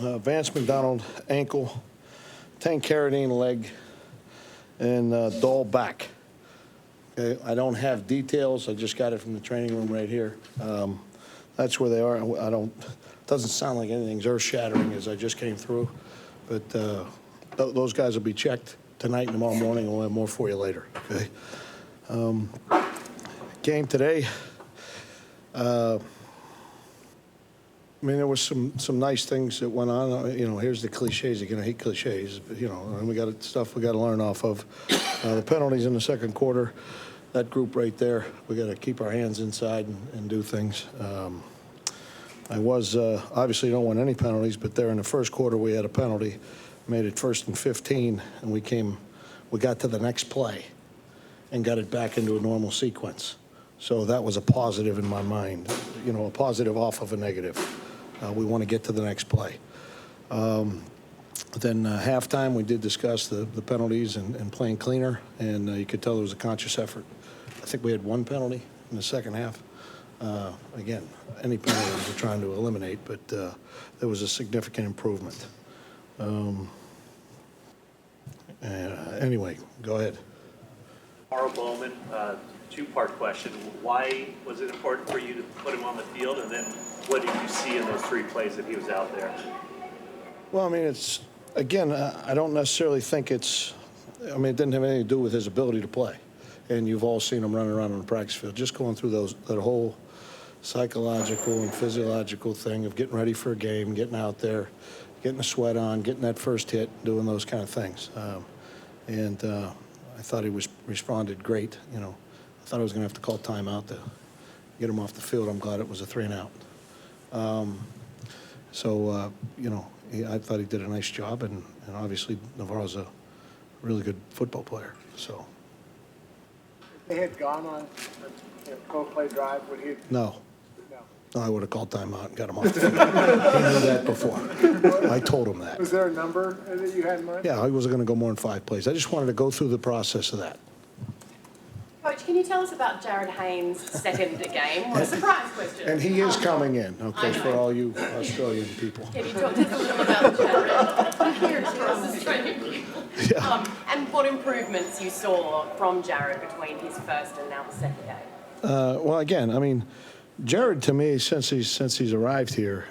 Vance McDonald, ankle, Tank Carradine, leg, and Dahl, back. Okay, I don't have details. I just got it from the training room right here. That's where they are. Doesn't sound like anything's earth-shattering as I just came through, but those guys will be checked tonight and tomorrow morning, and we'll have more for you later. Okay. Game today. I mean, there was some nice things that went on. You know, here's the cliches. You're going to hate cliches, but, you know, and we got stuff we got to learn off of. The penalties in the second quarter, that group right there, we got to keep our hands inside and do things. I was obviously don't want any penalties, but there in the first quarter we had a penalty, made it 1st and 15, and we got to the next play and got it back into a normal sequence. So that was a positive in my mind, you know, a positive off of a negative. We want to get to the next play. Then halftime, we did discuss the penalties and playing cleaner, and you could tell there was a conscious effort. I think we had one penalty in the second half. Again, any penalties we're trying to eliminate, but there was a significant improvement. Anyway, go ahead. Mauro Bowman, two-part question. Why was it important for you to put him on the field? And then what did you see in those 3 plays that he was out there? Well, I mean, it's, again, I don't necessarily think it didn't have anything to do with his ability to play. And you've all seen him running around on the practice field, just going through that whole psychological and physiological thing of getting ready for a game, getting out there, getting the sweat on, getting that first hit, doing those kind of things. I thought he responded great. You know, I thought I was going to have to call timeout to get him off the field. I'm glad it was a 3-and-out. You know, I thought he did a nice job, and obviously Navarro's a really good football player. So. If they had gone on a go-play drive, would he have? No. No, I would have called timeout and got him off the field. He knew that before. I told him that. Was there a number that you had in mind? Yeah, I wasn't going to go more than 5 plays. I just wanted to go through the process of that. Coach, can you tell us about Jarryd Hayne's second game? What a surprise question. And he is coming in, okay, for all you Australian people. Can you talk to us a little about Jarryd? Here to us, Australian people. Yeah. And what improvements you saw from Jarryd between his first and now the second game? Well, again, I mean, Jarryd, to me, since he's arrived here,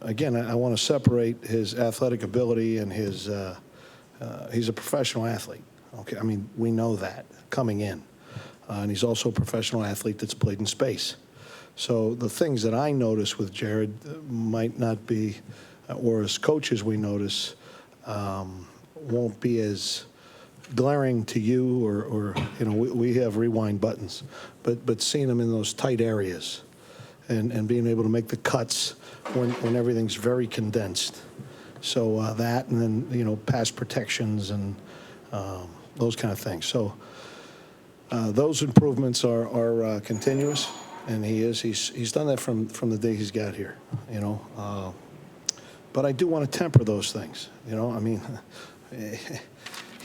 again, I want to separate his athletic ability and his. He's a professional athlete. Okay, I mean, we know that coming in, and he's also a professional athlete that's played in space. So the things that I notice with Jarryd might not be, or as coaches we notice, won't be as glaring to you, or you know, we have rewind buttons, but seeing him in those tight areas and being able to make the cuts when everything's very condensed. So that, and then, you know, pass protections and those kind of things. So those improvements are continuous, and he's done that from the day he's got here, you know. But I do want to temper those things, you know. I mean,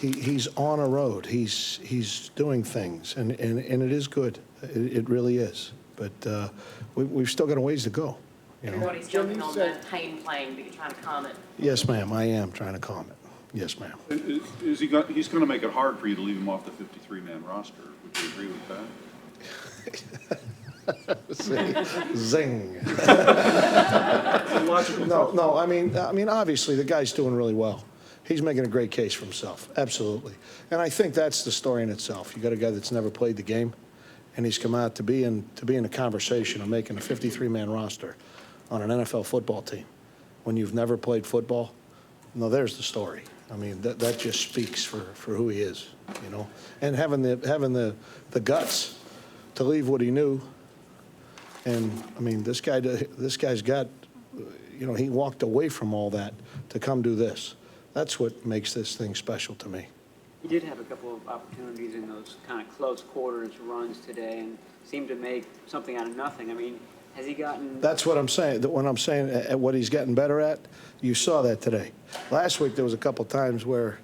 he's on a road. He's doing things, and it is good. It really is. But we've still got a ways to go. You know? Everybody's jumping on the Hayne playing, but you're trying to calm it. Yes, ma'am. I am trying to calm it. Yes, ma'am. He's going to make it hard for you to leave him off the 53-man roster. Would you agree with that? Zing. No. I mean, obviously the guy's doing really well. He's making a great case for himself. Absolutely. And I think that's the story in itself. You got a guy that's never played the game, and he's come out to be in a conversation of making a 53-man roster on an NFL football team when you've never played football. No, there's the story. I mean, that just speaks for who he is, you know. And having the guts to leave what he knew. And I mean, this guy's got, you know, he walked away from all that to come do this. That's what makes this thing special to me. He did have a couple of opportunities in those kind of close quarters runs today and seemed to make something out of nothing. I mean, has he gotten... That's what I'm saying. When I'm saying what he's gotten better at, you saw that today. Last week there was a couple times where,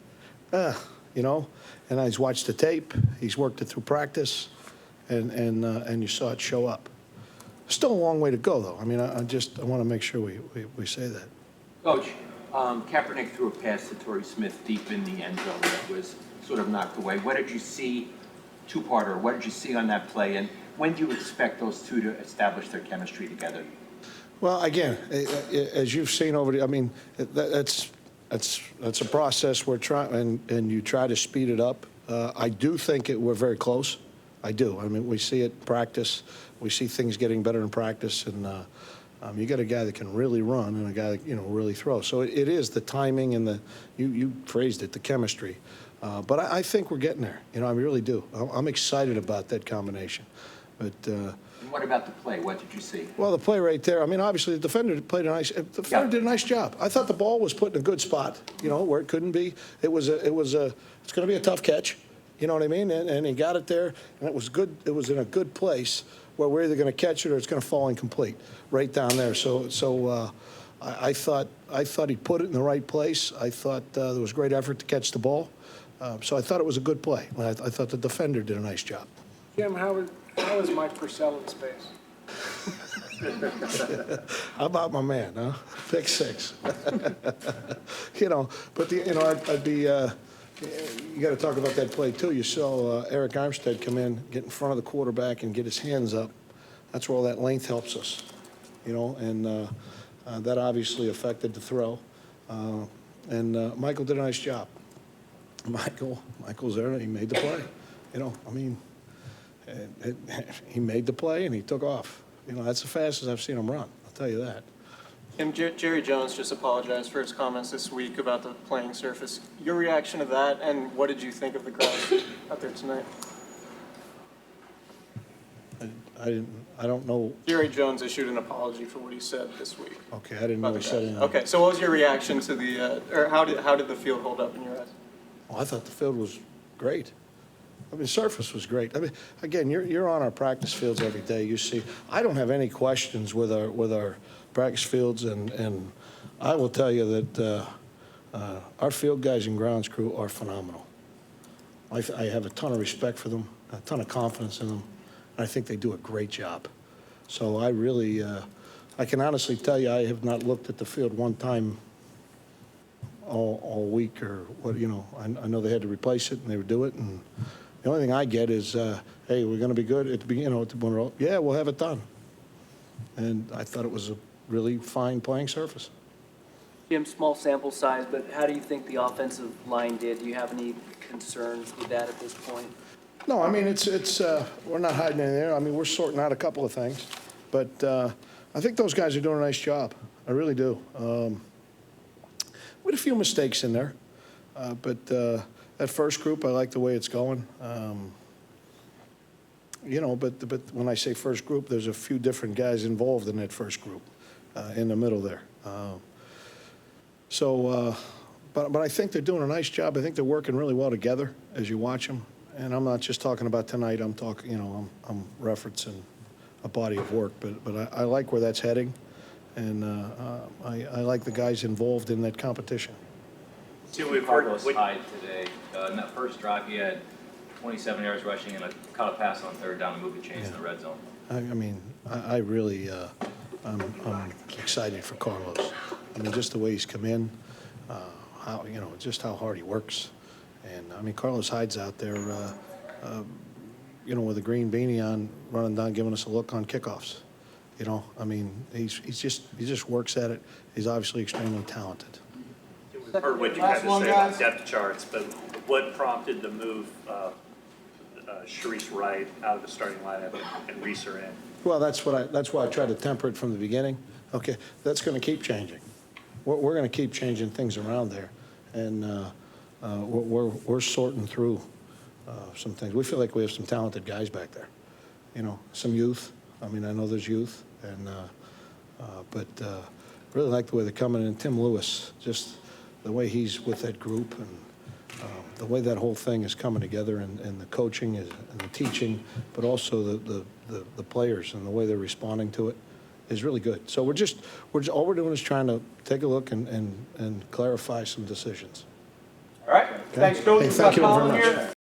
you know, and I watched the tape. He's worked it through practice, and you saw it show up. Still a long way to go, though. I mean, I want to make sure we say that. Coach, Kaepernick threw a pass to Torrey Smith deep in the end zone that was sort of knocked away. What did you see, two-parter, what did you see on that play, and when do you expect those two to establish their chemistry together? Well, again, as you've seen over the, I mean, that's a process we're trying, and you try to speed it up. I do think we're very close. I do. I mean, we see it in practice. We see things getting better in practice, and you got a guy that can really run and a guy that, really throw. So it is the timing and you phrased it, the chemistry. But I think we're getting there. I really do. I'm excited about that combination. But And what about the play? What did you see? well, the play right there. I mean, obviously the defender did a nice job. I thought the ball was put in a good spot. Where it couldn't be. It's going to be a tough catch. You know what I mean? And he got it there, and it was good. It was in a good place where we're either going to catch it or it's going to fall incomplete right down there. So I thought he put it in the right place. I thought there was great effort to catch the ball. So I thought it was a good play. I thought the defender did a nice job. Jim, how is Mike Purcell in space? How about my man, huh? Pick six. But I'd be. You got to talk about that play too. You saw Arik Armstead come in, get in front of the quarterback, and get his hands up. That's where all that length helps us, And that obviously affected the throw. And Michael did a nice job. Michael's there. He made the play. I mean, he made the play and he took off. That's the fastest I've seen him run. I'll tell you that. And Jerry Jones just apologized for his comments this week about the playing surface. Your reaction to that, and what did you think of the grass out there tonight? I don't know. Jerry Jones issued an apology for what he said this week. Okay, I didn't know he said anything. Okay, so what was your reaction to the, or how did the field hold up in your eyes? Well, I thought the field was great. I mean, surface was great. I mean, again, you're on our practice fields every day. You see, I don't have any questions with our practice fields, and I will tell you that our field guys and grounds crew are phenomenal. I have a ton of respect for them, a ton of confidence in them, and I think they do a great job. So I really, I can honestly tell you, I have not looked at the field one time all week or what. I know they had to replace it and they would do it, and the only thing I get is, hey, we're going to be good at the beginning. Yeah, we'll have it done. And I thought it was a really fine playing surface. Jim, small sample size, but how do you think the offensive line did? Do you have any concerns with that at this point? No, I mean, it's we're not hiding in there. I mean, we're sorting out a couple of things. But I think those guys are doing a nice job. I really do. With a few mistakes in there. But that first group, I like the way it's going. But when I say first group, there's a few different guys involved in that first group, in the middle there. But I think they're doing a nice job. I think they're working really well together as you watch them. And I'm not just talking about tonight. I'm talking, I'm referencing a body of work. But I like where that's heading, and I like the guys involved in that competition. Jim, we've heard Carlos Hyde today. In that first drive, he had 27 yards rushing and caught a pass on third down to move the chains in the red zone. I mean, I really, I'm excited for Carlos. I mean, just the way he's come in, just how hard he works. And, I mean, Carlos Hyde's out there, with a green beanie on, running down, giving us a look on kickoffs. I mean, he just works at it. He's obviously extremely talented. We've heard what you had to say about depth charts, but what prompted the move Sharice Wright out of the starting lineup and Reese in? Well, that's why I tried to temper it from the beginning. Okay, that's going to keep changing. We're going to keep changing things around there, and we're sorting through some things. We feel like we have some talented guys back there. Some youth. I mean, I know there's youth, and but really like the way they're coming in. Tim Lewis, just the way he's with that group, and the way that whole thing is coming together, and the coaching and the teaching, but also the players and the way they're responding to it is really good. So all we're doing is trying to take a look and clarify some decisions. All right. Okay? Thanks, Coach. Hey, thank you very much.